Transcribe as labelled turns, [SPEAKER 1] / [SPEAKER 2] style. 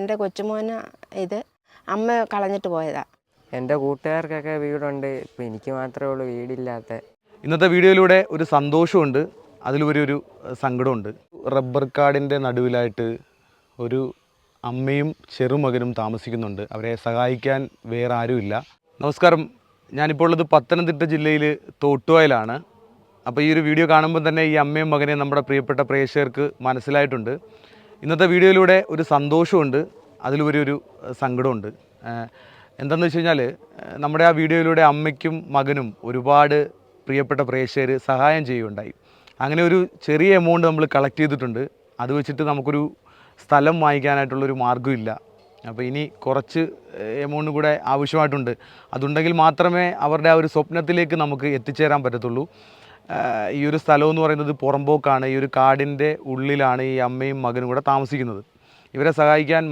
[SPEAKER 1] എൻ്റെ കൊച്ചുമോന് ഇത് അമ്മ കളഞ്ഞിട്ട് പോയതാണ്.
[SPEAKER 2] എൻ്റെ കൂട്ടുകാർക്കൊക്കെ വീടുണ്ട്, ഇപ്പം എനിക്ക് മാത്രമേ ഉള്ളൂ വീടില്ലാത്ത.
[SPEAKER 3] ഇന്നത്തെ വീഡിയോയിലൂടെ ഒരു സന്തോഷമുണ്ട്, അതിലുപരി ഒരു സങ്കടമുണ്ട്. റബ്ബർ കാടിൻ്റെ നടുവിലായിട്ട് ഒരു അമ്മയും ചെറുമകനും താമസിക്കുന്നുണ്ട്. അവരെ സഹായിക്കാൻ വേറെ ആരുമില്ല. നമസ്കാരം, ഞാനിപ്പോൾ ഉള്ളത് പത്തനംതിട്ട ജില്ലയിൽ തോട്ടുവായിലാണ്. അപ്പോൾ ഈ ഒരു വീഡിയോ കാണുമ്പോൾ തന്നെ ഈ അമ്മയും മകനെയും നമ്മുടെ പ്രിയപ്പെട്ട പ്രേക്ഷകർക്ക് മനസ്സിലായിട്ടുണ്ട്. ഇന്നത്തെ വീഡിയോയിലൂടെ ഒരു സന്തോഷമുണ്ട്, അതിലുപരി ഒരു സങ്കടമുണ്ട്. എന്താണെന്ന് വെച്ച് കഴിഞ്ഞാൽ നമ്മുടെ ആ വീഡിയോയിലൂടെ അമ്മയ്ക്കും മകനും ഒരുപാട് പ്രിയപ്പെട്ട പ്രേക്ഷകർ സഹായം ചെയ്യുകയുണ്ടായി. അങ്ങനെ ഒരു ചെറിയ എമൗണ്ട് നമ്മൾ കളക്ട് ചെയ്തിട്ടുണ്ട്. അത് വെച്ചിട്ട് നമുക്കൊരു സ്ഥലം വാങ്ങിക്കാനായിട്ടുള്ളൊരു മാർഗ്ഗമില്ല. അപ്പോൾ ഇനി കുറച്ച് എമൗണ്ട് കൂടെ ആവശ്യമായിട്ടുണ്ട്. അതുണ്ടെങ്കിൽ മാത്രമേ അവരുടെ ആ ഒരു സ്വപ്നത്തിലേക്ക് നമുക്ക് എത്തിച്ചേരാൻ പറ്റത്തുള്ളൂ. ഈ ഒരു സ്ഥലം എന്ന് പറയുന്നത് പുറമ്പോക്കാണ്. ഈ ഒരു കാടിൻ്റെ ഉള്ളിലാണ് ഈ അമ്മയും മകനും കൂടെ താമസിക്കുന്നത്. ഇവരെ സഹായിക്കാൻ